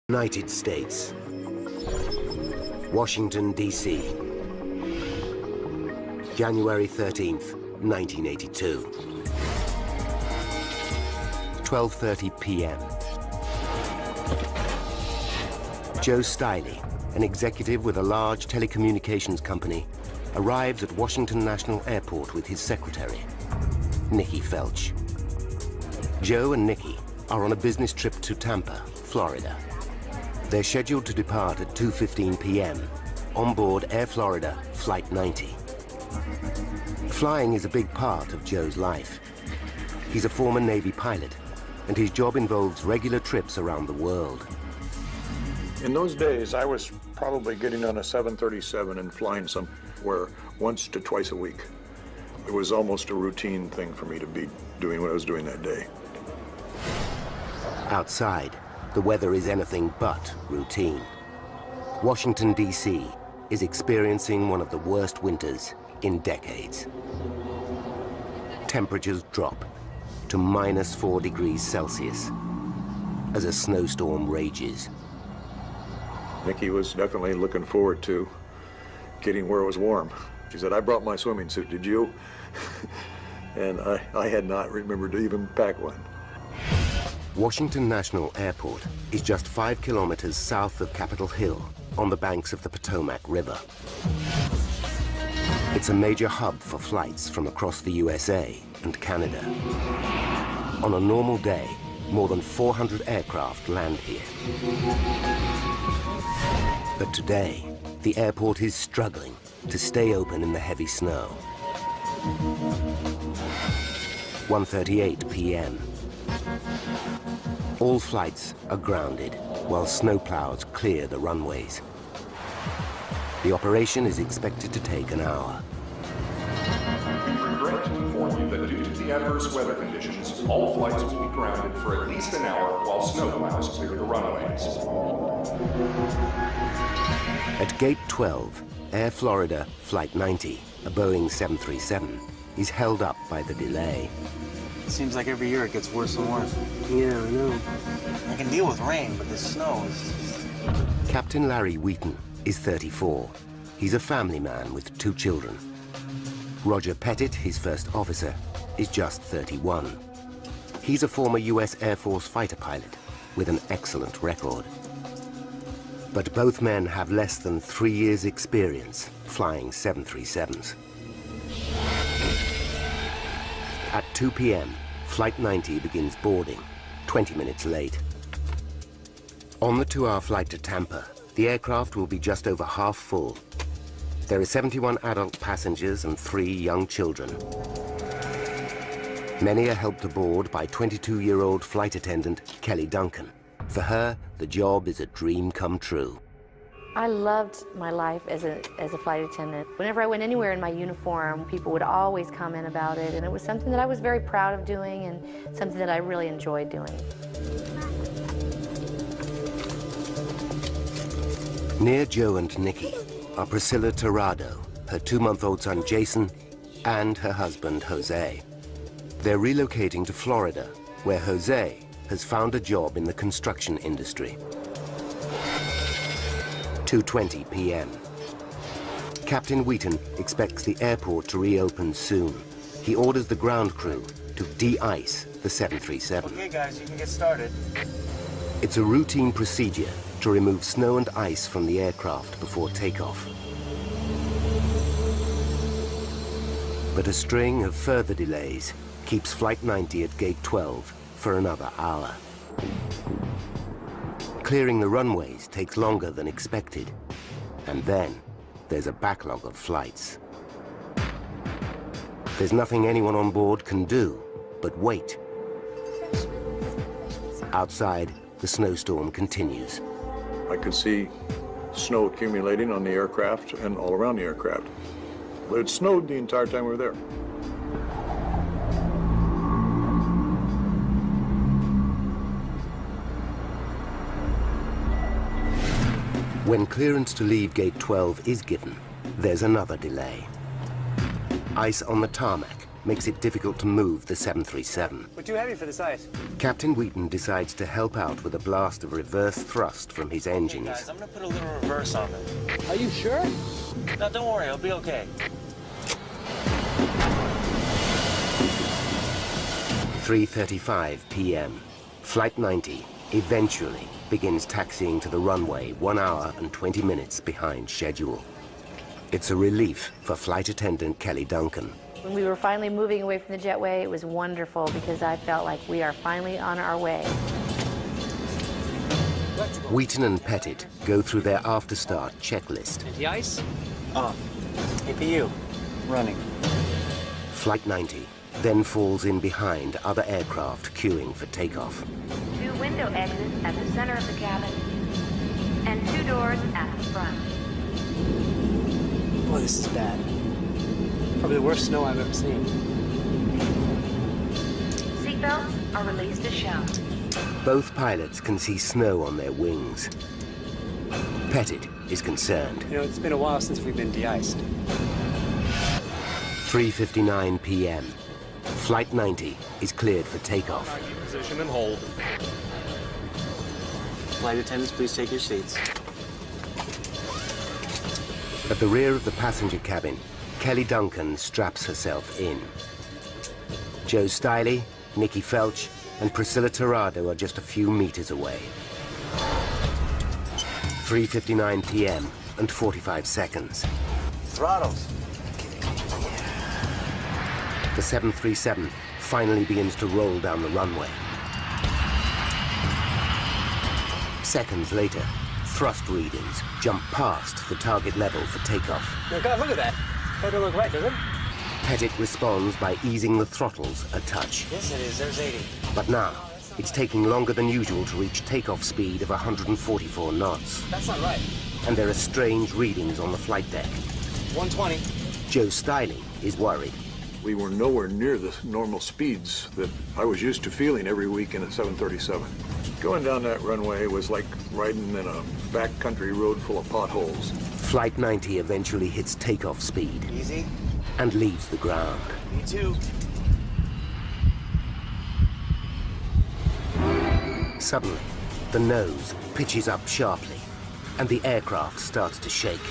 United States, Washington, D.C., January 13th, 1982. 12:30 p.m. Joe Stiley, an executive with a large telecommunications company, arrives at Washington National Airport with his secretary, Nikki Felch. Joe and Nikki are on a business trip to Tampa, Florida. They're scheduled to depart at 2:15 p.m. on board Air Florida Flight 90. Flying is a big part of Joe's life. He's a former Navy pilot, and his job involves regular trips around the world. In those days, I was probably getting on a 737 and flying somewhere once to twice a week. It was almost a routine thing for me to be doing what I was doing that day. Outside, the weather is anything but routine. Washington, D.C. is experiencing one of the worst winters in decades. Temperatures drop to -4 degrees Celsius as a snowstorm rages. Nikki was definitely looking forward to getting where it was warm. She said, "I brought my swimming suit, did you?" And I had not remembered to even pack one. Washington National Airport is just 5 kilometers south of Capitol Hill on the banks of the Potomac River. It's a major hub for flights from across the USA and Canada. On a normal day, more than 400 aircraft land here. But today, the airport is struggling to stay open in the heavy snow. 1:38 p.m. All flights are grounded while snowplows clear the runways. The operation is expected to take an hour. We regret to inform you that due to the adverse weather conditions, all flights will be grounded for at least an hour while snowplows clear the runways. At Gate 12, Air Florida Flight 90, a Boeing 737, is held up by the delay. It seems like every year it gets worse and worse. Yeah, I know. I can deal with rain, but this snow is... Captain Larry Wheaton is 34. He's a family man with 2 children. Roger Pettit, his first officer, is just 31. He's a former U.S. Air Force fighter pilot with an excellent record. But both men have less than 3 years' experience flying 737s. At 2 p.m., Flight 90 begins boarding, 20 minutes late. On the 2-hour flight to Tampa, the aircraft will be just over half full. There are 71 adult passengers and 3 young children. Many are helped aboard by 22-year-old flight attendant Kelly Duncan. For her, the job is a dream come true. I loved my life as a flight attendant. Whenever I went anywhere in my uniform, people would always comment about it, and it was something that I was very proud of doing and something that I really enjoyed doing. Near Joe and Nikki are Priscilla Tirado, her 2-month-old son Jason, and her husband Jose. They're relocating to Florida, where Jose has found a job in the construction industry. 2:20 p.m. Captain Wheaton expects the airport to reopen soon. He orders the ground crew to de-ice the 737. Okay, guys, you can get started. It's a routine procedure to remove snow and ice from the aircraft before takeoff. But a string of further delays keeps Flight 90 at Gate 12 for another hour. Clearing the runways takes longer than expected. And then there's a backlog of flights. There's nothing anyone on board can do but wait. Outside, the snowstorm continues. I could see snow accumulating on the aircraft and all around the aircraft. It snowed the entire time we were there. When clearance to leave Gate 12 is given, there's another delay. Ice on the tarmac makes it difficult to move the 737. We're too heavy for this ice. Captain Wheaton decides to help out with a blast of reverse thrust from his engines. Guys, I'm gonna put a little reverse on it. Are you sure? No, don't worry, it'll be okay. 3:35 p.m. Flight 90 eventually begins taxiing to the runway 1 hour and 20 minutes behind schedule. It's a relief for flight attendant Kelly Duncan. When we were finally moving away from the jetway, it was wonderful because I felt like we are finally on our way. Wheaton and Pettit go through their after-start checklist. Anti-ice? APU, running. Flight 90 then falls in behind other aircraft queuing for takeoff. 2 window exits at the center of the cabin, and 2 doors at the front. Boy, this is bad. Probably the worst snow I've ever seen. Seatbelts are released as shown. Both pilots can see snow on their wings. Pettit is concerned. You know, it's been a while since we've been de-iced. 3:59 p.m. Flight 90 is cleared for takeoff. Position and hold. Flight attendants, please take your seats. At the rear of the passenger cabin, Kelly Duncan straps herself in. Joe Stiley, Nikki Felch, and Priscilla Tirado are just a few meters away. 3:59 p.m. and 45 seconds. Throttles. The 737 finally begins to roll down the runway. Seconds later, thrust readings jump past the target level for takeoff. Oh, God, look at that. That don't look right, does it? Pettit responds by easing the throttles a touch. Yes, it is. There's 80. But now, it's taking longer than usual to reach takeoff speed of 144 knots. That's not right. And there are strange readings on the flight deck. 120. Joe Stiley is worried. We were nowhere near the normal speeds that I was used to feeling every week in a 737. Going down that runway was like riding in a backcountry road full of potholes. Flight 90 eventually hits takeoff speed Easy. and leaves the ground. Me too. Suddenly, the nose pitches up sharply, and the aircraft starts to shake.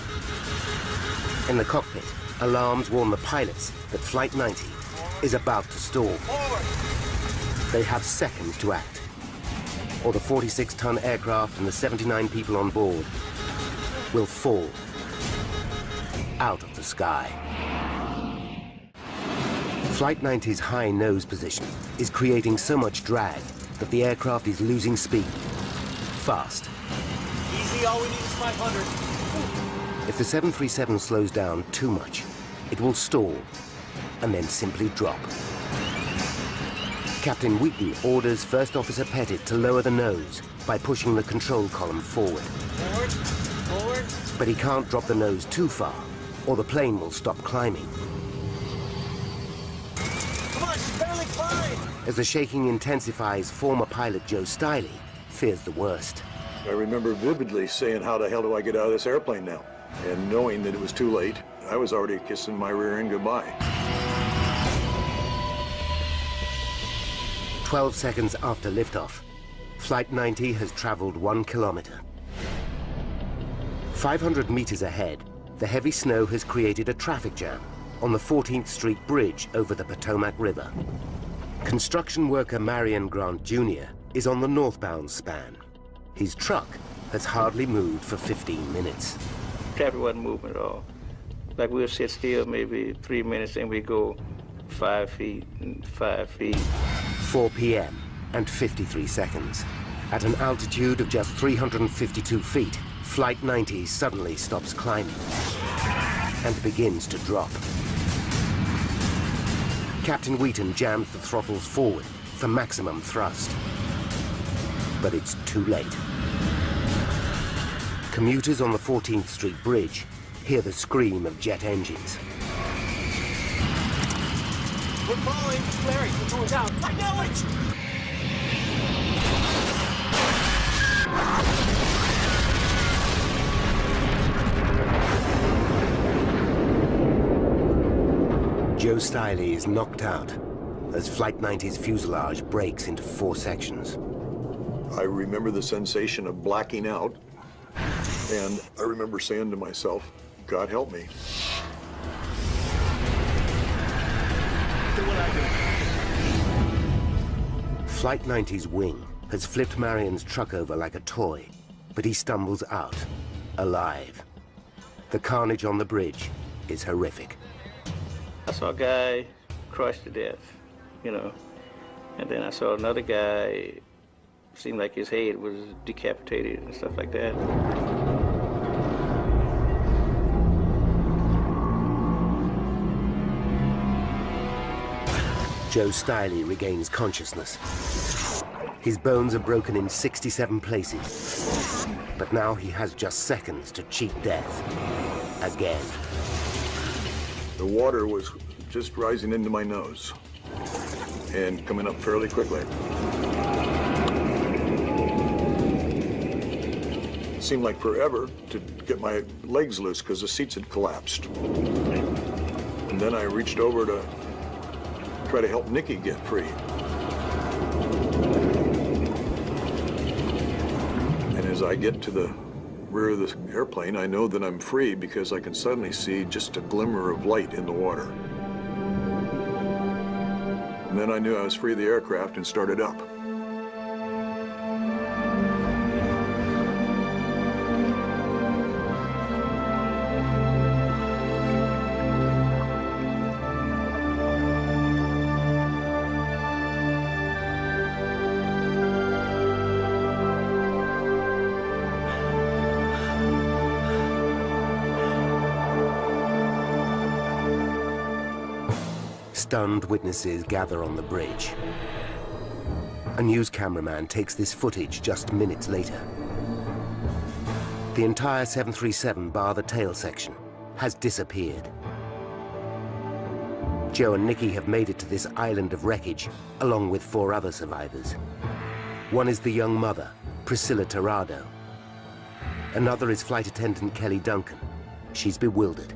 In the cockpit, alarms warn the pilots that Flight 90 is about to stall. They have seconds to act, or the 46-ton aircraft and the 79 people on board will fall out of the sky. Flight 90's high nose position is creating so much drag that the aircraft is losing speed fast. Easy, all we need is 500. If the 737 slows down too much, it will stall and then simply drop. Captain Wheaton orders First Officer Pettit to lower the nose by pushing the control column forward. Forward, forward. But he can't drop the nose too far, or the plane will stop climbing. Come on, she's barely flying. As the shaking intensifies, former pilot Joe Stiley fears the worst. I remember vividly saying, how the hell do I get out of this airplane now? And knowing that it was too late, I was already kissing my rear end goodbye. 12 seconds after liftoff, Flight 90 has traveled 1 kilometer. 500 meters ahead, the heavy snow has created a traffic jam on the 14th Street Bridge over the Potomac River. Construction worker Marion Grant Jr. is on the northbound span. His truck has hardly moved for 15 minutes. Traffic wasn't moving at all. Like we'll sit still maybe 3 minutes and we go 5 feet and 5 feet. 4 p.m. and 53 seconds. At an altitude of just 352 feet, Flight 90 suddenly stops climbing and begins to drop. Captain Wheaton jams the throttles forward for maximum thrust. But it's too late. Commuters on the 14th Street Bridge hear the scream of jet engines. We're falling. Larry, we're going down. I know it! Joe Stiley is knocked out as Flight 90's fuselage breaks into 4 sections. I remember the sensation of blacking out, and I remember saying to myself, God help me. Flight 90's wing has flipped Marion's truck over like a toy, but he stumbles out, alive. The carnage on the bridge is horrific. I saw a guy crushed to death, you know, and then I saw another guy, seemed like his head was decapitated and stuff like that. Joe Stiley regains consciousness. His bones are broken in 67 places, but now he has just seconds to cheat death again. The water was just rising into my nose and coming up fairly quickly. It seemed like forever to get my legs loose because the seats had collapsed. And then I reached over to try to help Nikki get free. And as I get to the rear of the airplane, I know that I'm free because I can suddenly see just a glimmer of light in the water. And then I knew I was free of the aircraft and started up. Stunned witnesses gather on the bridge. A news cameraman takes this footage just minutes later. The entire 737, bar the tail section, has disappeared. Joe and Nikki have made it to this island of wreckage, along with 4 other survivors. One is the young mother, Priscilla Tirado. Another is flight attendant Kelly Duncan. She's bewildered.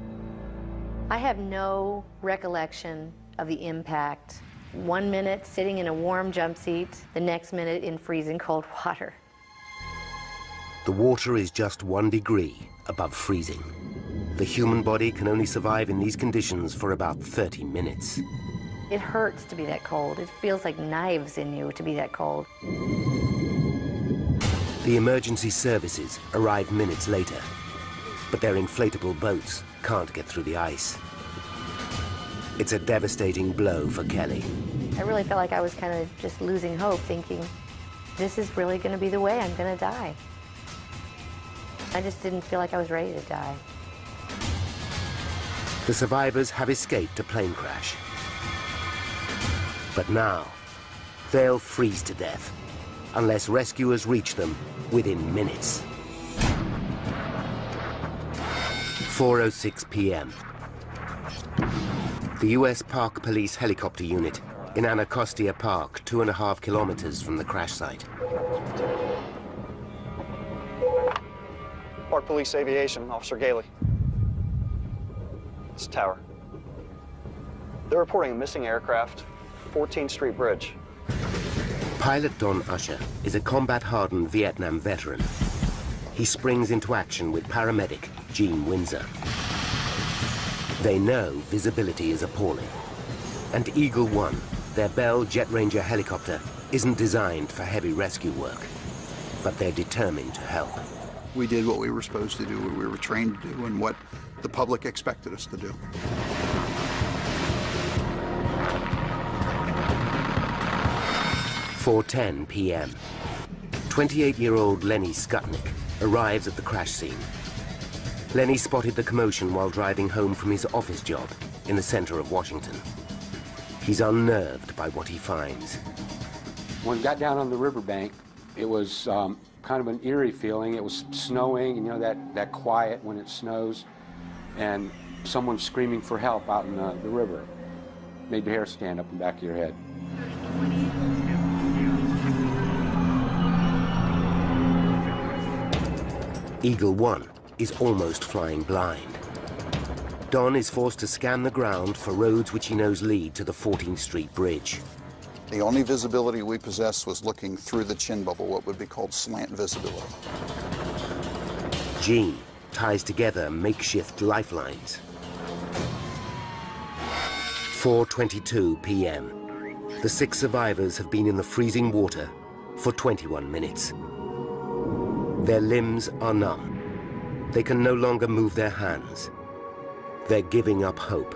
I have no recollection of the impact. 1 minute sitting in a warm jump seat, the next minute in freezing cold water. The water is just 1 degree above freezing. The human body can only survive in these conditions for about 30 minutes. It hurts to be that cold. It feels like knives in you to be that cold. The emergency services arrive minutes later, but their inflatable boats can't get through the ice. It's a devastating blow for Kelly. I really felt like I was kind of just losing hope, thinking, this is really going to be the way I'm going to die. I just didn't feel like I was ready to die. The survivors have escaped a plane crash. But now, they'll freeze to death unless rescuers reach them within minutes. 4:06 p.m. The U.S. Park Police helicopter unit in Anacostia Park, 2.5 kilometers from the crash site. Park Police Aviation, Officer Gailey. It's a tower. They're reporting a missing aircraft, 14th Street Bridge. Pilot Don Usher is a combat-hardened Vietnam veteran. He springs into action with paramedic Gene Windsor. They know visibility is appalling. And Eagle One, their Bell Jet Ranger helicopter, isn't designed for heavy rescue work. But they're determined to help. We did what we were supposed to do, what we were trained to do, and what the public expected us to do. "4:10 p.m. 28-year-old Lenny Skutnik arrives at the crash scene. Lenny spotted the commotion while driving home from his office job in the center of Washington. He's unnerved by what he finds. When we got down on the riverbank, it was kind of an eerie feeling. It was snowing, and you know that quiet when it snows, and someone screaming for help out in the river. Made your hair stand up in the back of your head. Eagle One is almost flying blind. Don is forced to scan the ground for roads which he knows lead to the 14th Street Bridge. The only visibility we possessed was looking through the chin bubble, what would be called slant visibility. Gene ties together makeshift lifelines. 4:22 p.m. The 6 survivors have been in the freezing water for 21 minutes. Their limbs are numb. They can no longer move their hands. They're giving up hope.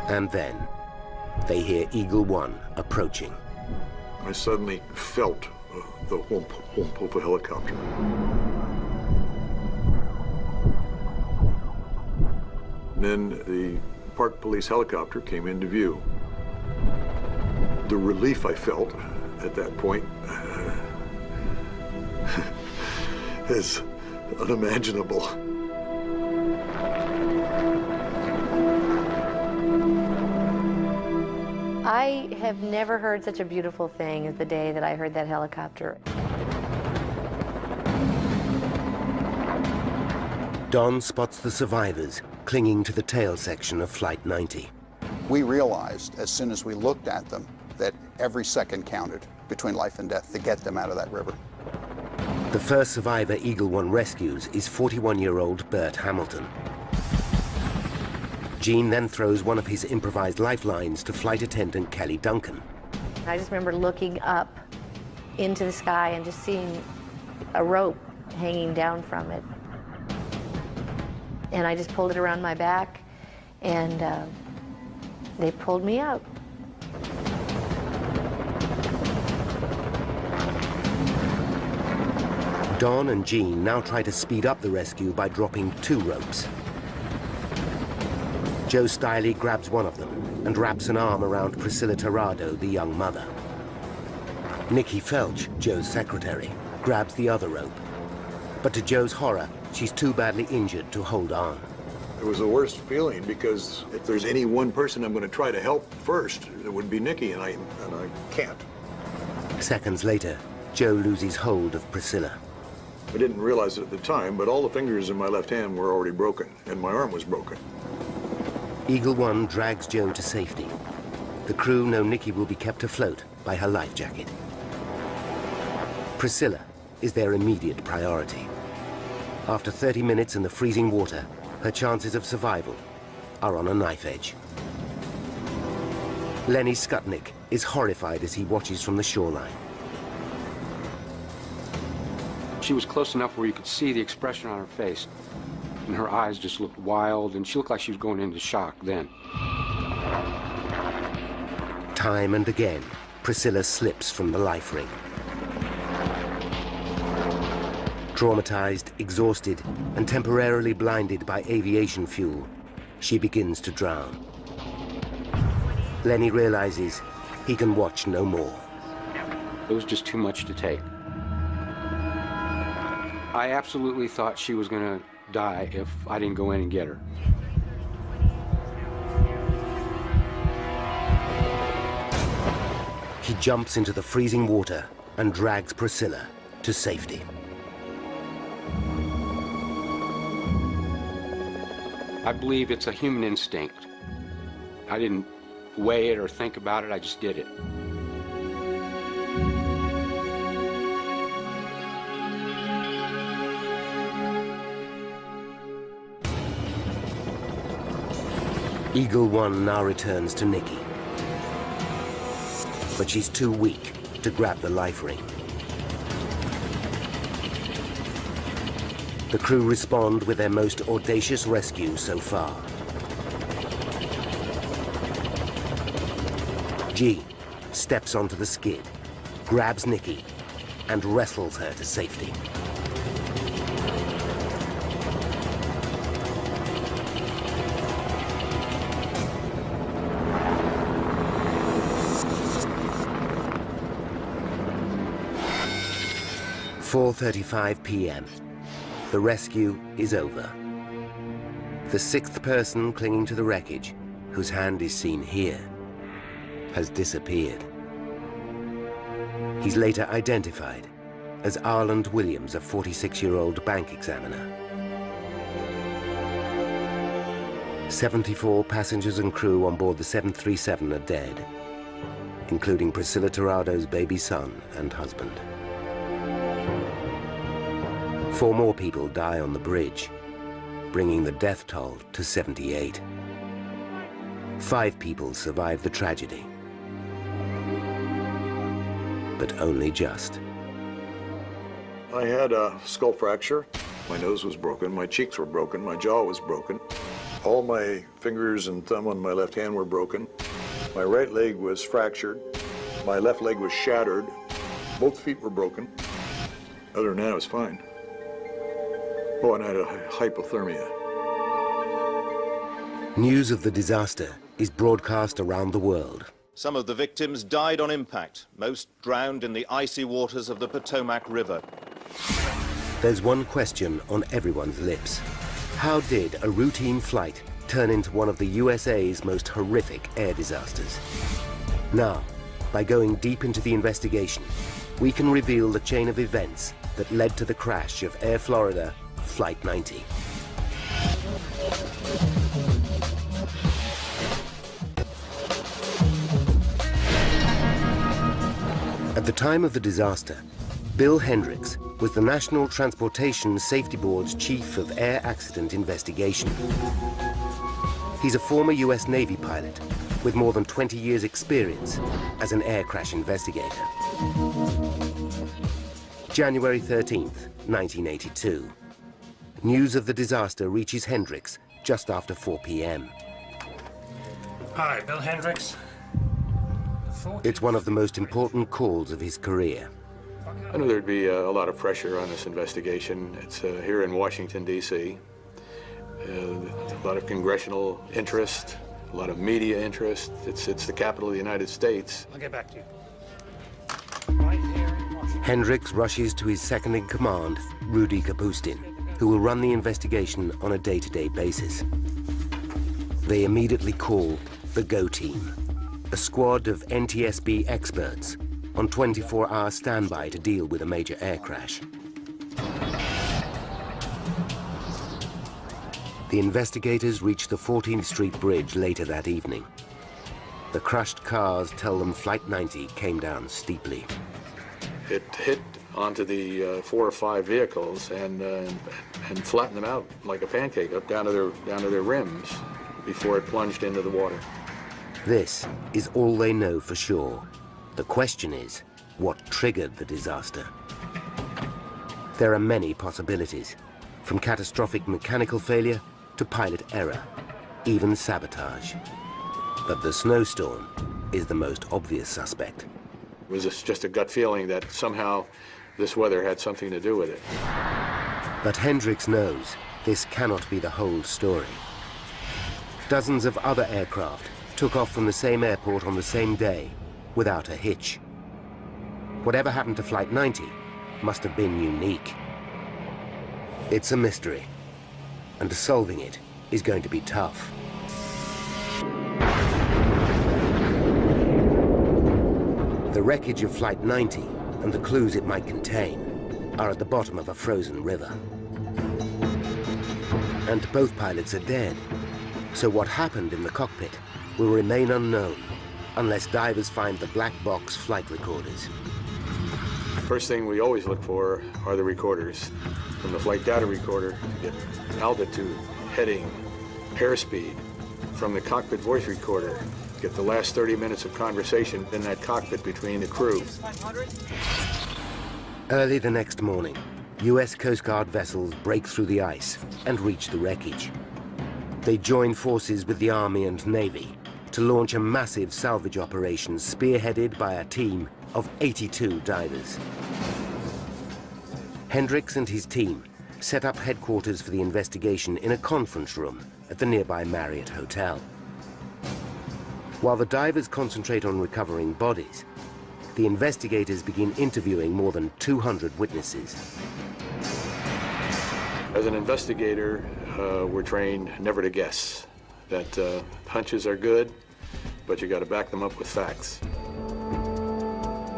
And then they hear Eagle One approaching. I suddenly felt the whomp, whomp of a helicopter. And then the Park Police helicopter came into view. The relief I felt at that point is unimaginable. I have never heard such a beautiful thing as the day that I heard that helicopter. Don spots the survivors clinging to the tail section of Flight 90. We realized as soon as we looked at them that every second counted between life and death to get them out of that river. The first survivor Eagle One rescues is 41-year-old Bert Hamilton. Gene then throws one of his improvised lifelines to flight attendant Kelly Duncan. I just remember looking up into the sky and just seeing a rope hanging down from it. And I just pulled it around my back, and they pulled me out. Don and Gene now try to speed up the rescue by dropping 2 ropes. Joe Stiley grabs one of them and wraps an arm around Priscilla Tirado, the young mother. Nikki Felch, Joe's secretary, grabs the other rope. But to Joe's horror, she's too badly injured to hold on. It was the worst feeling because if there's any one person I'm going to try to help first, it would be Nikki, and I can't. Seconds later, Joe loses hold of Priscilla. I didn't realize it at the time, but all the fingers in my left hand were already broken, and my arm was broken. Eagle One drags Joe to safety. The crew know Nikki will be kept afloat by her life jacket. Priscilla is their immediate priority. After 30 minutes in the freezing water, her chances of survival are on a knife edge. Lenny Skutnik is horrified as he watches from the shoreline. She was close enough where you could see the expression on her face, and her eyes just looked wild, and she looked like she was going into shock then. Time and again, Priscilla slips from the life ring. Traumatized, exhausted, and temporarily blinded by aviation fuel, she begins to drown. Lenny realizes he can watch no more. It was just too much to take. I absolutely thought she was going to die if I didn't go in and get her. He jumps into the freezing water and drags Priscilla to safety. I believe it's a human instinct. I didn't weigh it or think about it, I just did it. Eagle One now returns to Nikki. But she's too weak to grab the life ring. The crew respond with their most audacious rescue so far. G steps onto the skid, grabs Nikki, and wrestles her to safety. "4:35 p.m. The rescue is over. The 6th person clinging to the wreckage, whose hand is seen here, has disappeared. He's later identified as Arland Williams, a 46-year-old bank examiner. 74 passengers and crew on board the 737 are dead, including Priscilla Tirado's baby son and husband. 4 more people die on the bridge, bringing the death toll to 78. 5 people survive the tragedy, but only just. I had a skull fracture. My nose was broken, my cheeks were broken, my jaw was broken. All my fingers and thumb on my left hand were broken. My right leg was fractured. My left leg was shattered. Both feet were broken. Other than that, I was fine. Oh, and I had a hypothermia. News of the disaster is broadcast around the world. Some of the victims died on impact, most drowned in the icy waters of the Potomac River. There's one question on everyone's lips. How did a routine flight turn into one of the USA's most horrific air disasters? Now, by going deep into the investigation, we can reveal the chain of events that led to the crash of Air Florida Flight 90. At the time of the disaster, Bill Hendricks was the National Transportation Safety Board's Chief of Air Accident Investigation. He's a former US Navy pilot with more than 20 years' experience as an air crash investigator. January 13th, 1982. News of the disaster reaches Hendricks just after 4 p.m. Hi, Bill Hendricks. It's one of the most important calls of his career. I knew there'd be a lot of pressure on this investigation. It's here in Washington, D.C. A lot of congressional interest, a lot of media interest. It's the capital of the United States. I'll get back to you. Hendricks rushes to his second-in-command, Rudy Kapustin, who will run the investigation on a day-to-day basis. They immediately call the GO Team, a squad of NTSB experts on 24-hour standby to deal with a major air crash. The investigators reach the 14th Street Bridge later that evening. The crushed cars tell them Flight 90 came down steeply. It hit onto the 4 or 5 vehicles and flattened them out like a pancake up down to their rims before it plunged into the water. This is all they know for sure. The question is, what triggered the disaster? There are many possibilities, from catastrophic mechanical failure to pilot error, even sabotage. But the snowstorm is the most obvious suspect. It was just a gut feeling that somehow this weather had something to do with it. But Hendricks knows this cannot be the whole story. Dozens of other aircraft took off from the same airport on the same day without a hitch. Whatever happened to Flight 90 must have been unique. It's a mystery, and solving it is going to be tough. The wreckage of Flight 90 and the clues it might contain are at the bottom of a frozen river. And both pilots are dead, so what happened in the cockpit will remain unknown unless divers find the black box flight recorders. First thing we always look for are the recorders. From the flight data recorder, you get altitude, heading, airspeed. From the cockpit voice recorder, you get the last 30 minutes of conversation in that cockpit between the crew. Early the next morning, US Coast Guard vessels break through the ice and reach the wreckage. They join forces with the Army and Navy to launch a massive salvage operation spearheaded by a team of 82 divers. Hendricks and his team set up headquarters for the investigation in a conference room at the nearby Marriott Hotel. While the divers concentrate on recovering bodies, the investigators begin interviewing more than 200 witnesses. As an investigator, we're trained never to guess. That hunches are good, but you got to back them up with facts.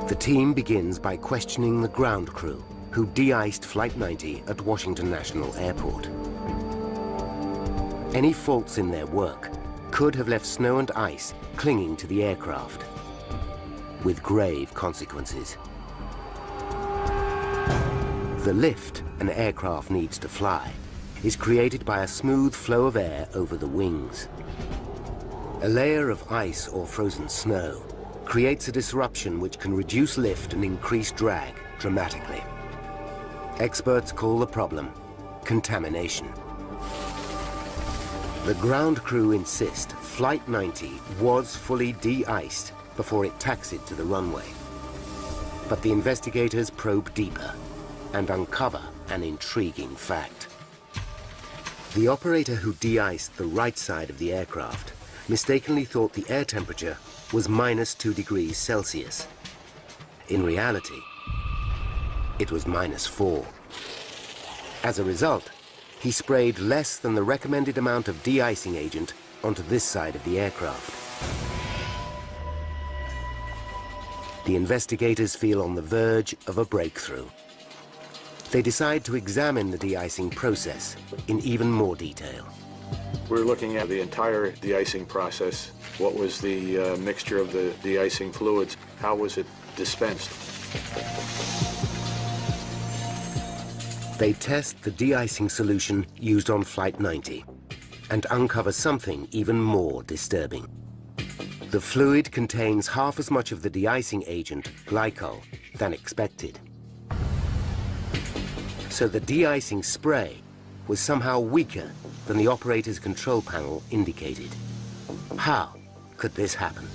The team begins by questioning the ground crew who de-iced Flight 90 at Washington National Airport. Any faults in their work could have left snow and ice clinging to the aircraft, with grave consequences. The lift an aircraft needs to fly is created by a smooth flow of air over the wings. A layer of ice or frozen snow creates a disruption which can reduce lift and increase drag dramatically. Experts call the problem contamination. The ground crew insist Flight 90 was fully de-iced before it taxied to the runway. But the investigators probe deeper and uncover an intriguing fact. The operator who de-iced the right side of the aircraft mistakenly thought the air temperature was -2 degrees Celsius. In reality, it was -4. As a result, he sprayed less than the recommended amount of de-icing agent onto this side of the aircraft. The investigators feel on the verge of a breakthrough. They decide to examine the de-icing process in even more detail. We're looking at the entire de-icing process. What was the mixture of the de-icing fluids? How was it dispensed? They test the de-icing solution used on Flight 90 and uncover something even more disturbing. The fluid contains half as much of the de-icing agent, glycol, than expected. So the de-icing spray was somehow weaker than the operator's control panel indicated. How could this happen?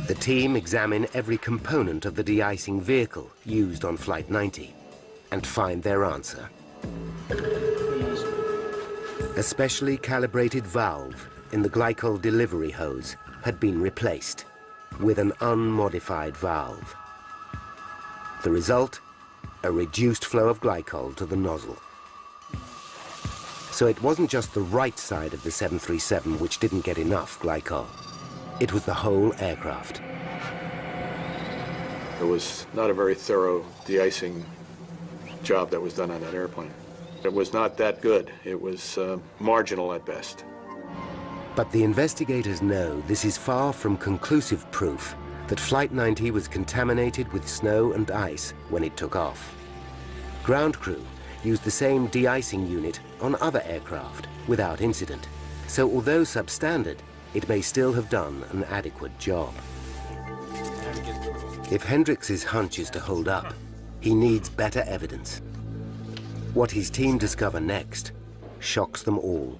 The team examine every component of the de-icing vehicle used on Flight 90 and find their answer. A specially calibrated valve in the glycol delivery hose had been replaced with an unmodified valve. The result? A reduced flow of glycol to the nozzle. So it wasn't just the right side of the 737 which didn't get enough glycol. It was the whole aircraft. It was not a very thorough de-icing job that was done on that airplane. It was not that good. It was marginal at best. But the investigators know this is far from conclusive proof that Flight 90 was contaminated with snow and ice when it took off. Ground crew used the same de-icing unit on other aircraft without incident. So although substandard, it may still have done an adequate job. If Hendricks' hunch is to hold up, he needs better evidence. What his team discover next shocks them all.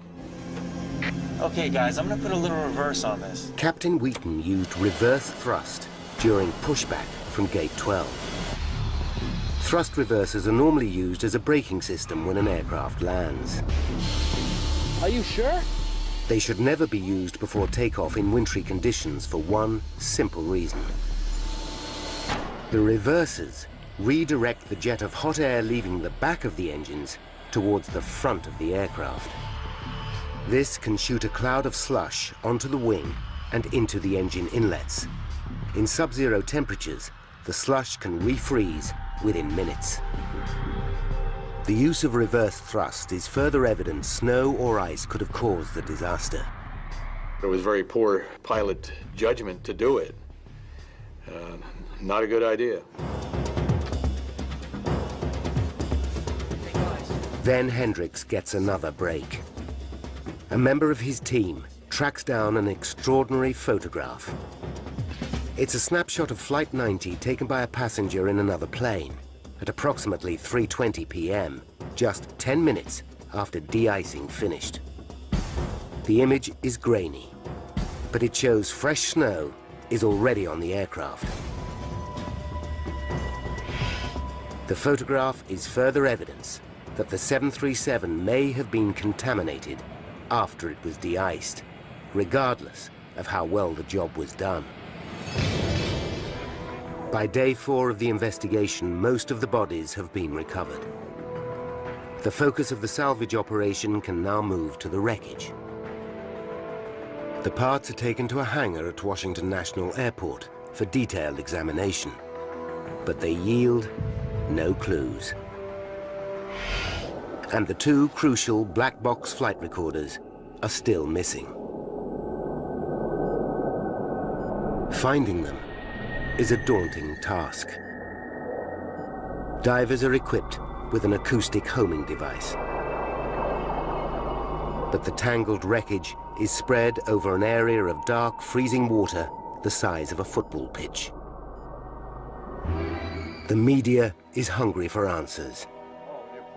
Okay, guys, I'm gonna put a little reverse on this. Captain Wheaton used reverse thrust during pushback from Gate 12. Thrust reversers are normally used as a braking system when an aircraft lands. Are you sure? They should never be used before takeoff in wintry conditions for one simple reason. The reversers redirect the jet of hot air leaving the back of the engines towards the front of the aircraft. This can shoot a cloud of slush onto the wing and into the engine inlets. In sub-zero temperatures, the slush can refreeze within minutes. The use of reverse thrust is further evidence snow or ice could have caused the disaster. It was very poor pilot judgment to do it. Not a good idea. Then Hendricks gets another break. A member of his team tracks down an extraordinary photograph. It's a snapshot of Flight 90 taken by a passenger in another plane at approximately 3:20 p.m., just 10 minutes after de-icing finished. The image is grainy, but it shows fresh snow is already on the aircraft. The photograph is further evidence that the 737 may have been contaminated after it was de-iced, regardless of how well the job was done. By day 4 of the investigation, most of the bodies have been recovered. The focus of the salvage operation can now move to the wreckage. The parts are taken to a hangar at Washington National Airport for detailed examination, but they yield no clues. And the two crucial black box flight recorders are still missing. Finding them is a daunting task. Divers are equipped with an acoustic homing device. But the tangled wreckage is spread over an area of dark, freezing water the size of a football pitch. The media is hungry for answers.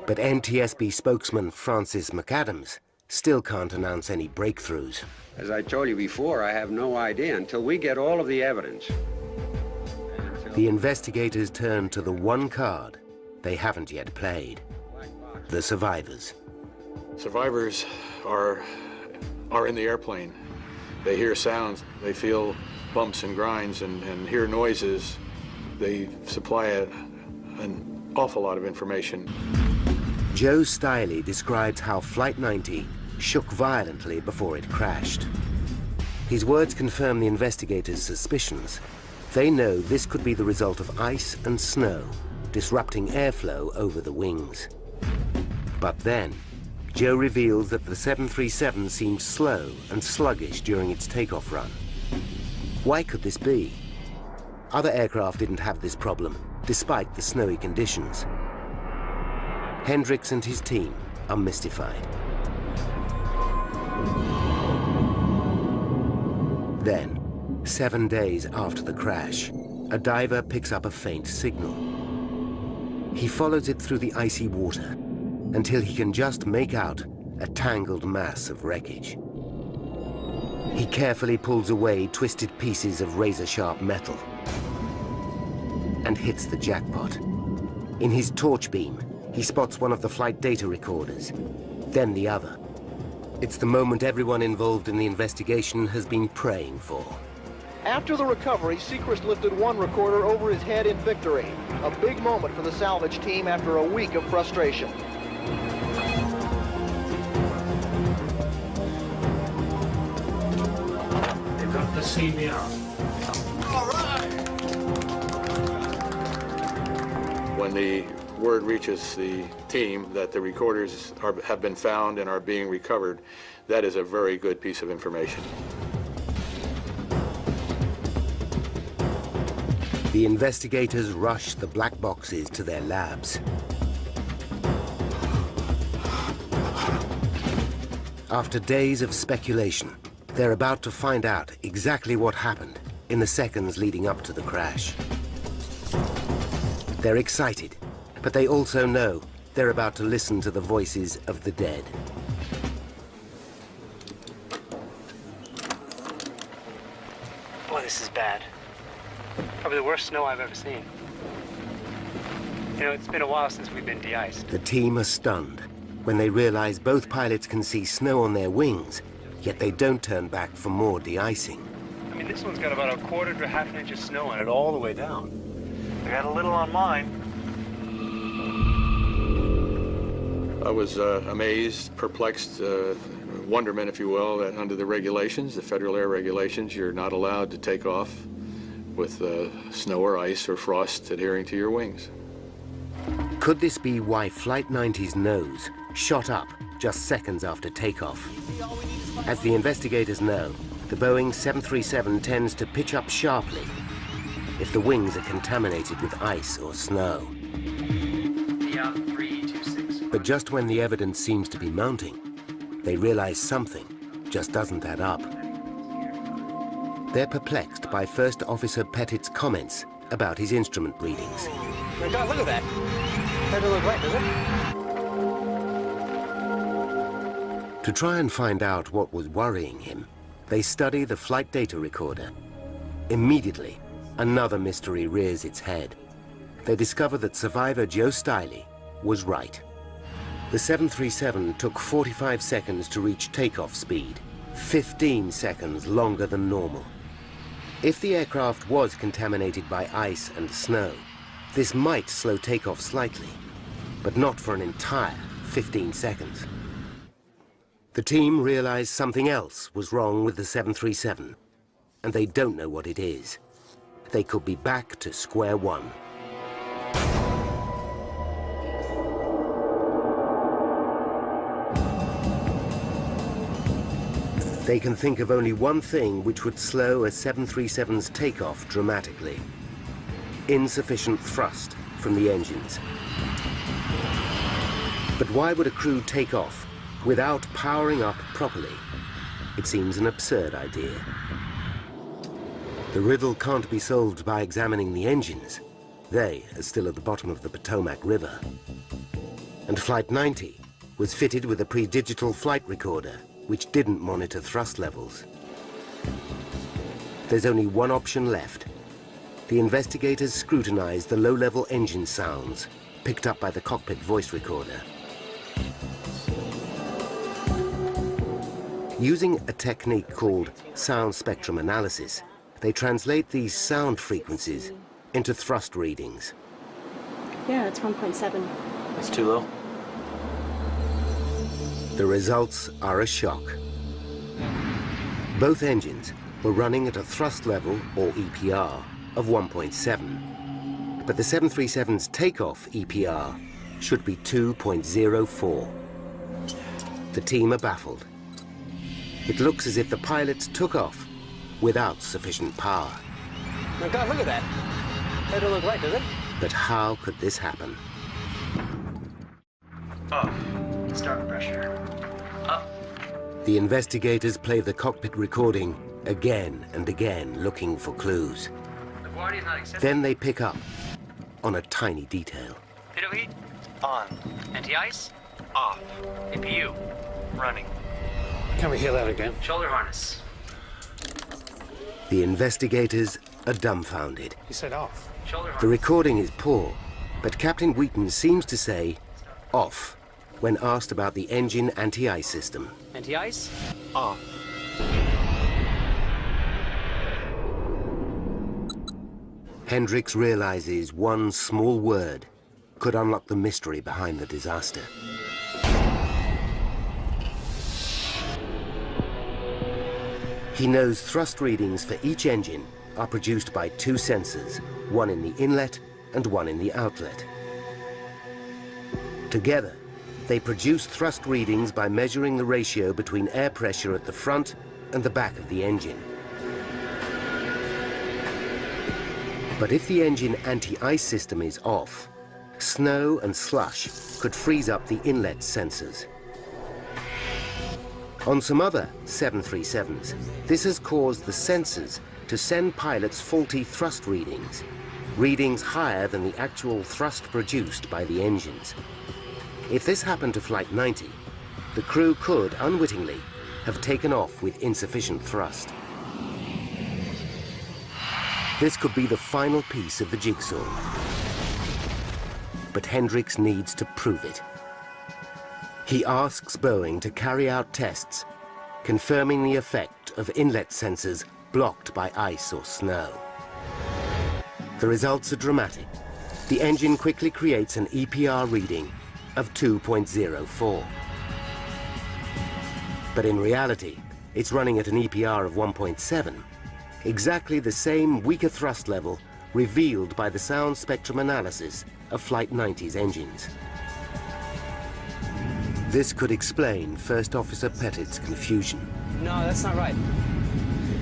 But NTSB spokesman Francis McAdams still can't announce any breakthroughs. As I told you before, I have no idea until we get all of the evidence. The investigators turn to the one card they haven't yet played: the survivors. Survivors are in the airplane. They hear sounds, they feel bumps and grinds and hear noises. They supply an awful lot of information. Joe Stiley describes how Flight 90 shook violently before it crashed. His words confirm the investigators' suspicions. They know this could be the result of ice and snow, disrupting airflow over the wings. But then, Joe reveals that the 737 seemed slow and sluggish during its takeoff run. Why could this be? Other aircraft didn't have this problem, despite the snowy conditions. Hendricks and his team are mystified. Then, 7 days after the crash, a diver picks up a faint signal. He follows it through the icy water until he can just make out a tangled mass of wreckage. He carefully pulls away twisted pieces of razor-sharp metal and hits the jackpot. In his torch beam, he spots one of the flight data recorders, then the other. It's the moment everyone involved in the investigation has been praying for. After the recovery, Sechrist lifted one recorder over his head in victory. A big moment for the salvage team after a week of frustration. They've got the CBR. All right! When the word reaches the team that the recorders have been found and are being recovered, that is a very good piece of information. The investigators rush the black boxes to their labs. After days of speculation, they're about to find out exactly what happened in the seconds leading up to the crash. They're excited, but they also know they're about to listen to the voices of the dead. Boy, this is bad. Probably the worst snow I've ever seen. You know, it's been a while since we've been de-iced. The team are stunned when they realize both pilots can see snow on their wings, yet they don't turn back for more de-icing. I mean, this one's got about a quarter to half an inch of snow on it all the way down. I got a little on mine. I was amazed, perplexed, wonderment, if you will, that under the regulations, the federal air regulations, you're not allowed to take off with snow or ice or frost adhering to your wings. Could this be why Flight 90's nose shot up just seconds after takeoff? As the investigators know, the Boeing 737 tends to pitch up sharply if the wings are contaminated with ice or snow. But just when the evidence seems to be mounting, they realize something just doesn't add up. They're perplexed by First Officer Pettit's comments about his instrument readings. My God, look at that. Doesn't look right, does it? To try and find out what was worrying him, they study the flight data recorder. Immediately, another mystery rears its head. They discover that survivor Joe Stiley was right. The 737 took 45 seconds to reach takeoff speed, 15 seconds longer than normal. If the aircraft was contaminated by ice and snow, this might slow takeoff slightly, but not for an entire 15 seconds. The team realized something else was wrong with the 737, and they don't know what it is. They could be back to square one. They can think of only one thing which would slow a 737's takeoff dramatically: insufficient thrust from the engines. But why would a crew take off without powering up properly? It seems an absurd idea. The riddle can't be solved by examining the engines. They are still at the bottom of the Potomac River. And Flight 90 was fitted with a pre-digital flight recorder, which didn't monitor thrust levels. There's only one option left. The investigators scrutinized the low-level engine sounds picked up by the cockpit voice recorder. Using a technique called sound spectrum analysis, they translate these sound frequencies into thrust readings. Yeah, it's 1.7. That's too low. The results are a shock. Both engines were running at a thrust level, or EPR, of 1.7. But the 737's takeoff EPR should be 2.04. The team are baffled. It looks as if the pilots took off without sufficient power. Oh God, look at that. That don't look right, does it? But how could this happen? Off. Start pressure. Up. The investigators play the cockpit recording again and again, looking for clues. LaGuardia's not accepting. Then they pick up on a tiny detail. Pitot heat? On. Anti-ice? Off. APU? Running. Can we hear that again? Shoulder harness. The investigators are dumbfounded. He said off. Shoulder harness. The recording is poor, but Captain Wheaton seems to say off when asked about the engine anti-ice system. Anti-ice? Off. Hendricks realizes one small word could unlock the mystery behind the disaster. He knows thrust readings for each engine are produced by two sensors, one in the inlet and one in the outlet. Together, they produce thrust readings by measuring the ratio between air pressure at the front and the back of the engine. But if the engine anti-ice system is off, snow and slush could freeze up the inlet sensors. On some other 737s, this has caused the sensors to send pilots faulty thrust readings, readings higher than the actual thrust produced by the engines. If this happened to Flight 90, the crew could, unwittingly, have taken off with insufficient thrust. This could be the final piece of the jigsaw. But Hendricks needs to prove it. He asks Boeing to carry out tests, confirming the effect of inlet sensors blocked by ice or snow. The results are dramatic. The engine quickly creates an EPR reading of 2.04. But in reality, it's running at an EPR of 1.7, exactly the same weaker thrust level revealed by the sound spectrum analysis of Flight 90's engines. This could explain First Officer Pettit's confusion. No, that's not right.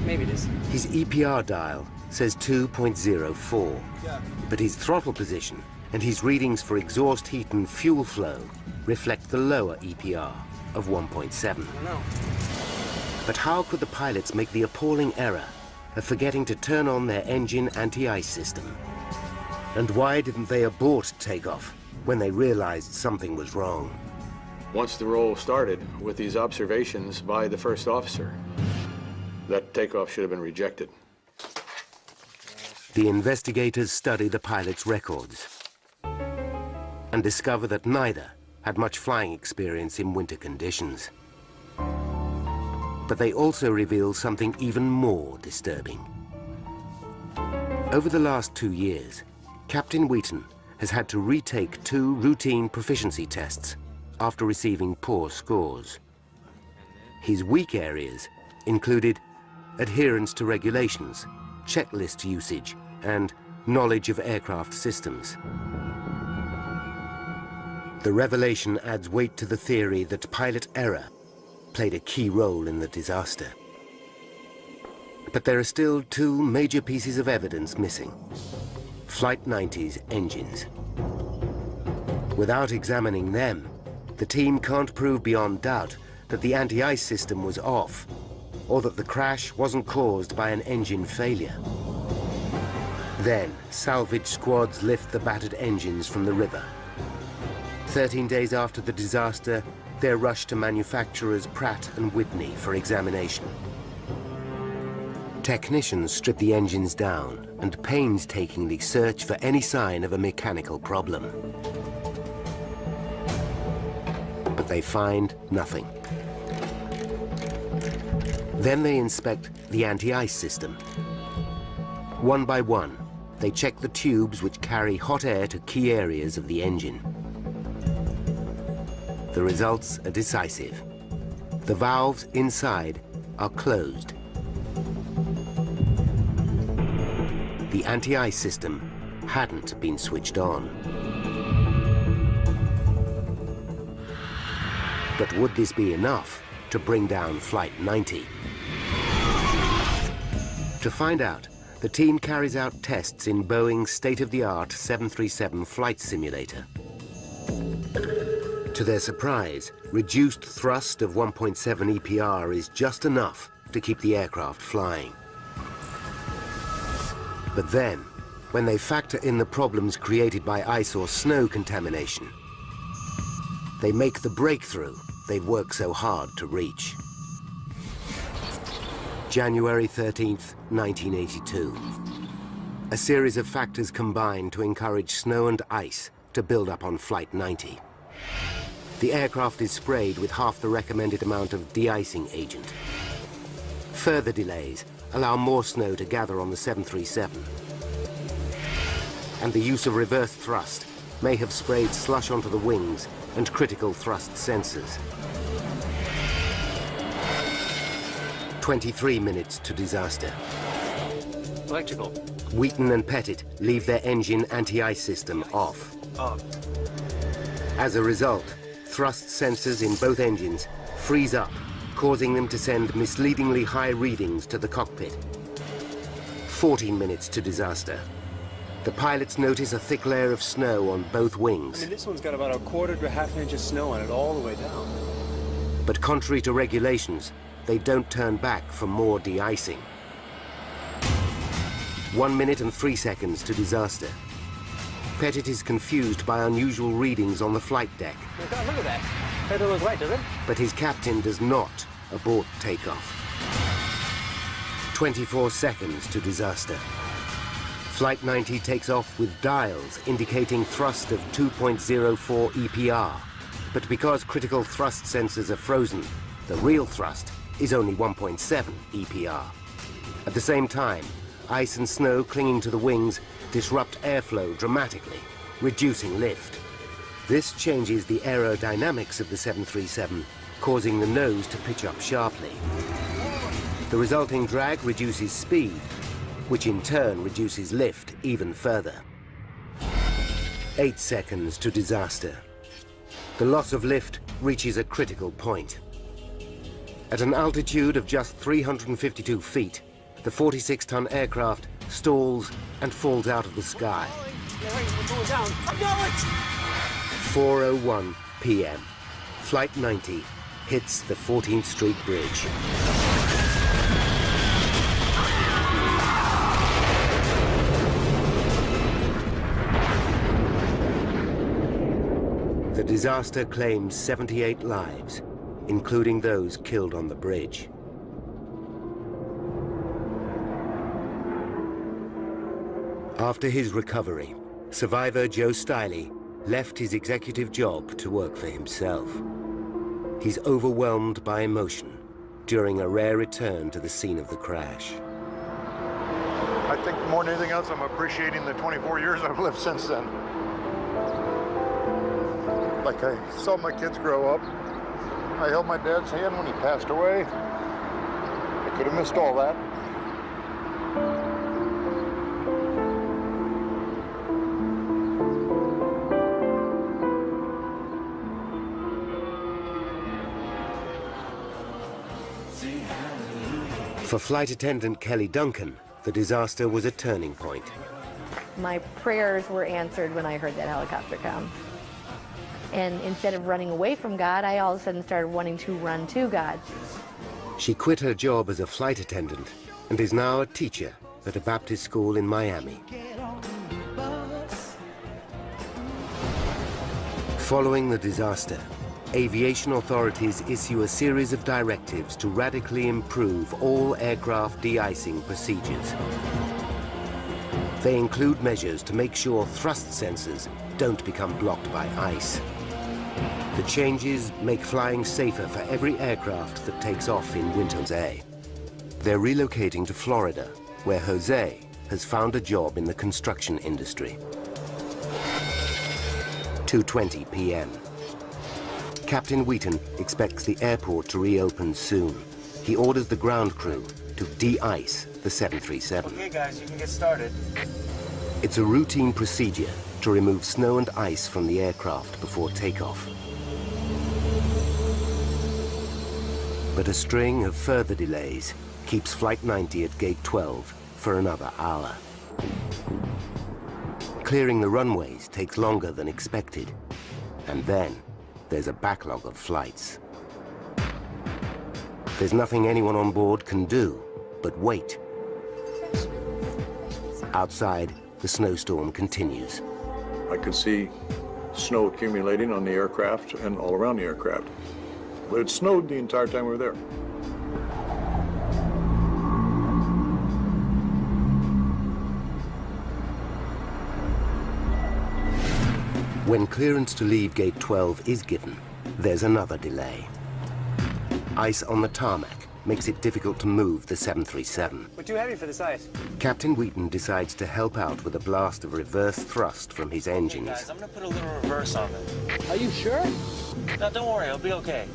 Maybe it is. His EPR dial says 2.04, but his throttle position and his readings for exhaust heat and fuel flow reflect the lower EPR of 1.7. I don't know. But how could the pilots make the appalling error of forgetting to turn on their engine anti-ice system? And why didn't they abort takeoff when they realized something was wrong? Once the roll started with these observations by the first officer, that takeoff should have been rejected. The investigators study the pilots' records and discover that neither had much flying experience in winter conditions. But they also reveal something even more disturbing. Over the last 2 years, Captain Wheaton has had to retake 2 routine proficiency tests after receiving poor scores. His weak areas included adherence to regulations, checklist usage, and knowledge of aircraft systems. The revelation adds weight to the theory that pilot error played a key role in the disaster. But there are still two major pieces of evidence missing: Flight 90's engines. Without examining them, the team can't prove beyond doubt that the anti-ice system was off, or that the crash wasn't caused by an engine failure. Then, salvage squads lift the battered engines from the river. 13 days after the disaster, they're rushed to manufacturers Pratt & Whitney for examination. Technicians strip the engines down and painstakingly search for any sign of a mechanical problem. But they find nothing. Then they inspect the anti-ice system. One by one, they check the tubes which carry hot air to key areas of the engine. The results are decisive. The valves inside are closed. The anti-ice system hadn't been switched on. But would this be enough to bring down Flight 90? To find out, the team carries out tests in Boeing's state-of-the-art 737 flight simulator. To their surprise, reduced thrust of 1.7 EPR is just enough to keep the aircraft flying. But then, when they factor in the problems created by ice or snow contamination, they make the breakthrough they've worked so hard to reach. January 13th, 1982. A series of factors combine to encourage snow and ice to build up on Flight 90. The aircraft is sprayed with half the recommended amount of de-icing agent. Further delays allow more snow to gather on the 737. And the use of reverse thrust may have sprayed slush onto the wings and critical thrust sensors. 23 minutes to disaster. Electrical. Wheaton and Pettit leave their engine anti-ice system off. As a result, thrust sensors in both engines freeze up, causing them to send misleadingly high readings to the cockpit. 14 minutes to disaster. The pilots notice a thick layer of snow on both wings. I mean, this one's got about 1/4 to 1/2 inch of snow on it all the way down. But contrary to regulations, they don't turn back for more de-icing. 1 minute and 3 seconds to disaster. Pettit is confused by unusual readings on the flight deck. Look at that. That don't look right, does it? But his captain does not abort takeoff. 24 seconds to disaster. Flight 90 takes off with dials indicating thrust of 2.04 EPR. But because critical thrust sensors are frozen, the real thrust is only 1.7 EPR. At the same time, ice and snow clinging to the wings disrupt airflow dramatically, reducing lift. This changes the aerodynamics of the 737, causing the nose to pitch up sharply. The resulting drag reduces speed, which in turn reduces lift even further. 8 seconds to disaster. The loss of lift reaches a critical point. At an altitude of just 352 feet, the 46-ton aircraft stalls and falls out of the sky. We're going down. I know it! 4:01 p.m. Flight 90 hits the 14th Street Bridge. The disaster claims 78 lives, including those killed on the bridge. After his recovery, survivor Joe Stiley left his executive job to work for himself. He's overwhelmed by emotion during a rare return to the scene of the crash. I think more than anything else, I'm appreciating the 24 years I've lived since then. Like, I saw my kids grow up. I held my dad's hand when he passed away. I could have missed all that. For flight attendant Kelly Duncan, the disaster was a turning point. My prayers were answered when I heard that helicopter come. And instead of running away from God, I all of a sudden started wanting to run to God. She quit her job as a flight attendant and is now a teacher at a Baptist school in Miami. Following the disaster, aviation authorities issue a series of directives to radically improve all aircraft de-icing procedures. They include measures to make sure thrust sensors don't become blocked by ice. The changes make flying safer for every aircraft that takes off in winter. They're relocating to Florida, where Jose has found a job in the construction industry. 2:20 p.m. Captain Wheaton expects the airport to reopen soon. He orders the ground crew to de-ice the 737. Okay, guys, you can get started. It's a routine procedure to remove snow and ice from the aircraft before takeoff. But a string of further delays keeps Flight 90 at Gate 12 for another hour. Clearing the runways takes longer than expected, and then there's a backlog of flights. There's nothing anyone on board can do but wait. Outside, the snowstorm continues. I could see snow accumulating on the aircraft and all around the aircraft. But it snowed the entire time we were there. When clearance to leave Gate 12 is given, there's another delay. Ice on the tarmac makes it difficult to move the 737. We're too heavy for this ice. Captain Wheaton decides to help out with a blast of reverse thrust from his engines. Okay, guys, I'm gonna put a little reverse on them. Are you sure? No, don't worry, it'll be okay.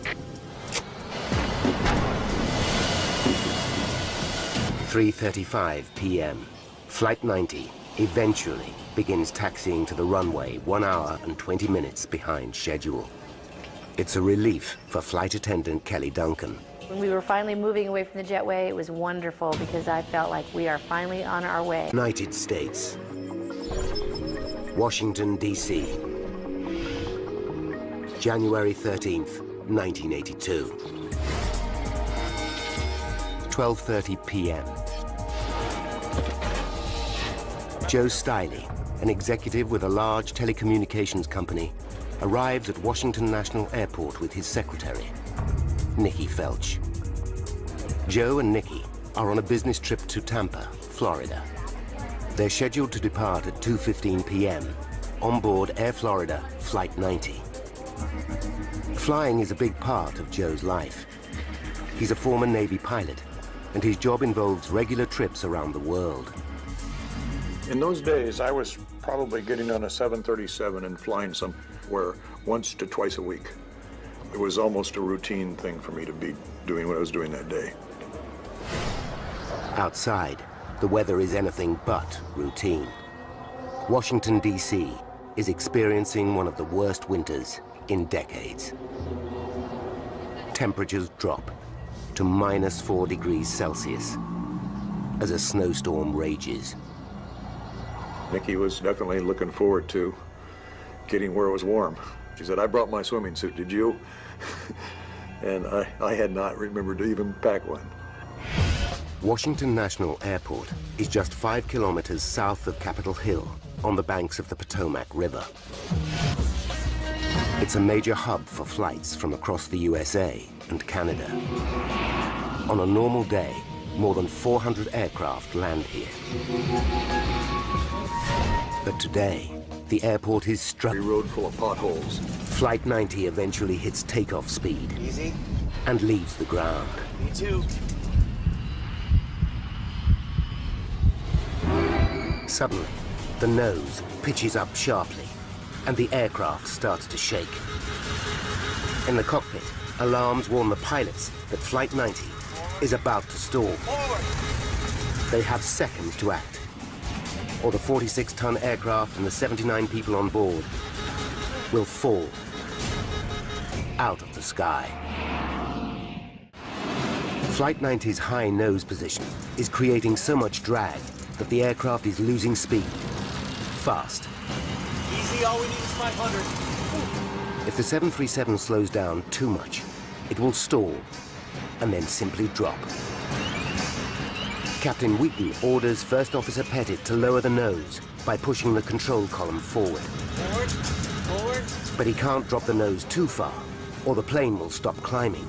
3:35 p.m. Flight 90 eventually begins taxiing to the runway 1 hour and 20 minutes behind schedule. It's a relief for flight attendant Kelly Duncan. When we were finally moving away from the jetway, it was wonderful because I felt like we are finally on our way. United States. Washington, D.C. January 13th, 1982. 12:30 p.m. Joe Stiley, an executive with a large telecommunications company, arrives at Washington National Airport with his secretary, Nikki Felch. Joe and Nikki are on a business trip to Tampa, Florida. They're scheduled to depart at 2:15 p.m. on board Air Florida Flight 90. Flying is a big part of Joe's life. He's a former Navy pilot, and his job involves regular trips around the world. In those days, I was probably getting on a 737 and flying somewhere once to twice a week. It was almost a routine thing for me to be doing what I was doing that day. Outside, the weather is anything but routine. Washington, D.C. is experiencing one of the worst winters in decades. Temperatures drop to -4 degrees Celsius as a snowstorm rages. Nikki was definitely looking forward to getting where it was warm. She said, "I brought my swimming suit, did you?" And I had not remembered to even pack one. Washington National Airport is just 5 kilometers south of Capitol Hill on the banks of the Potomac River. It's a major hub for flights from across the USA and Canada. On a normal day, more than 400 aircraft land here. But today, the airport is struggling. Road full of potholes. Flight 90 eventually hits takeoff speed. Easy. And leaves the ground. Me too. Suddenly, the nose pitches up sharply, and the aircraft starts to shake. In the cockpit, alarms warn the pilots that Flight 90 is about to stall. They have seconds to act, or the 46-ton aircraft and the 79 people on board will fall out of the sky. Flight 90's high nose position is creating so much drag that the aircraft is losing speed fast. Easy, all we need is 500. If the 737 slows down too much, it will stall and then simply drop. Captain Wheaton orders First Officer Pettit to lower the nose by pushing the control column forward. Forward, forward. But he can't drop the nose too far, or the plane will stop climbing.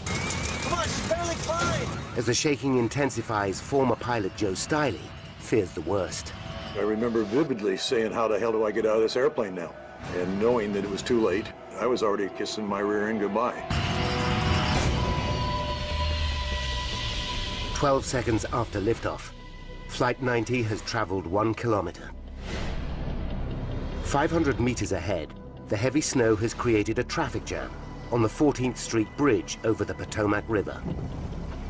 Come on, just barely climb. As the shaking intensifies, former pilot Joe Stiley fears the worst. I remember vividly saying, how the hell do I get out of this airplane now? And knowing that it was too late, I was already kissing my rear end goodbye. 12 seconds after liftoff, Flight 90 has traveled 1 kilometer. 500 meters ahead, the heavy snow has created a traffic jam on the 14th Street Bridge over the Potomac River.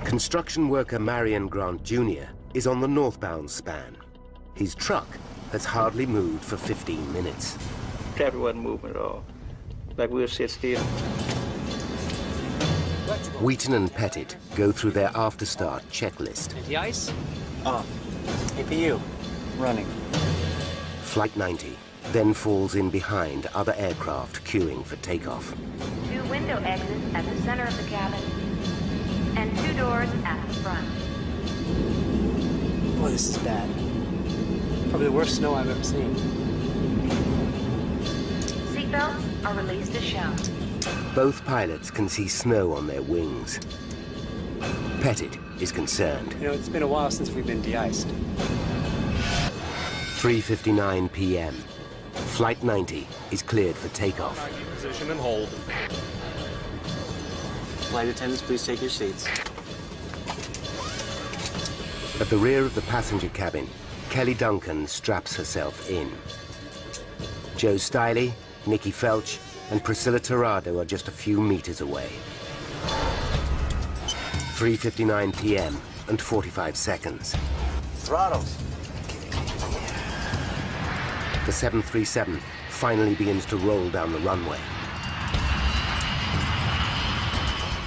Construction worker Marion Grant Jr. is on the northbound span. His truck has hardly moved for 15 minutes. Traffic wasn't moving at all. Like we were sit still. Wheaton and Pettit go through their after-start checklist. Anti-ice? Off. APU. Running. Flight 90 then falls in behind other aircraft queuing for takeoff. 2 window exits at the center of the cabin, and 2 doors at the front. Boy, this is bad. Probably the worst snow I've ever seen. Seatbelts are released as shown. Both pilots can see snow on their wings. Pettit is concerned. You know, it's been a while since we've been de-iced. 3:59 p.m. Flight 90 is cleared for takeoff. Position and hold. Flight attendants, please take your seats. At the rear of the passenger cabin, Kelly Duncan straps herself in. Joe Stiley, Nikki Felch, and Priscilla Tirado are just a few meters away. 3:59 p.m. and 45 seconds. Throttles. The 737 finally begins to roll down the runway.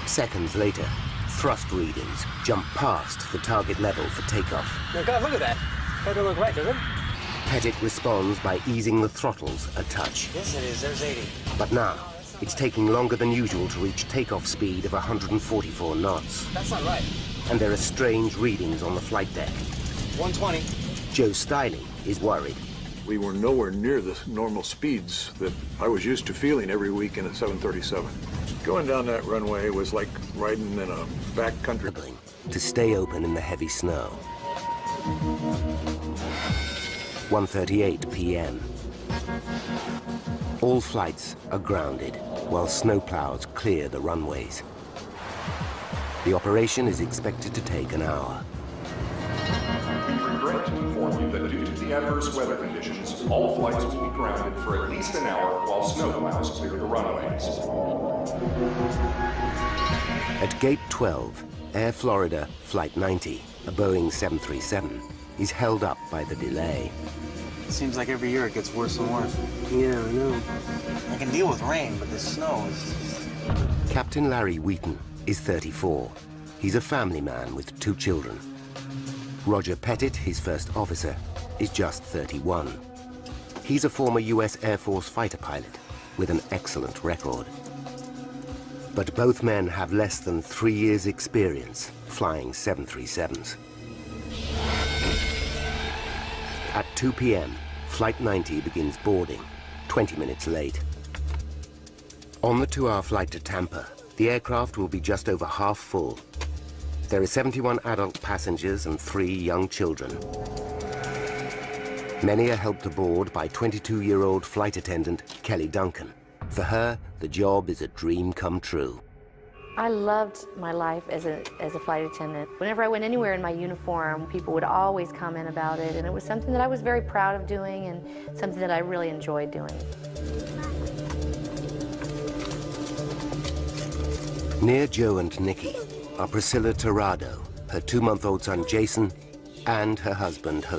Seconds later, thrust readings jump past the target level for takeoff. Oh, God, look at that. That don't look right, does it? Pettit responds by easing the throttles a touch. Yes, it is. There's 80. But now, it's taking longer than usual to reach takeoff speed of 144 knots. That's not right. And there are strange readings on the flight deck. 120. Joe Stiley is worried. We were nowhere near the normal speeds that I was used to feeling every week in a 737. Going down that runway was like riding in a backcountry. To stay open in the heavy snow. 1:38 p.m. All flights are grounded while snowplows clear the runways. The operation is expected to take an hour. We regret to inform you that due to the adverse weather conditions, all flights will be grounded for at least an hour while snowplows clear the runways. At Gate 12, Air Florida Flight 90, a Boeing 737, is held up by the delay. It seems like every year it gets worse and worse. Yeah, I know. I can deal with rain, but this snow is... Captain Larry Wheaton is 34. He's a family man with 2 children. Roger Pettit, his first officer, is just 31. He's a former U.S. Air Force fighter pilot with an excellent record. But both men have less than 3 years' experience flying 737s. At 2 p.m., Flight 90 begins boarding, 20 minutes late. On the 2-hour flight to Tampa, the aircraft will be just over half full. There are 71 adult passengers and 3 young children. Many are helped aboard by 22-year-old flight attendant Kelly Duncan. For her, the job is a dream come true. I loved my life as a flight attendant. Whenever I went anywhere in my uniform, people would always comment about it, and it was something that I was very proud of doing and something that I really enjoyed doing. Near Joe and Nikki are Priscilla Tirado, her 2-month-old son Jason, and her husband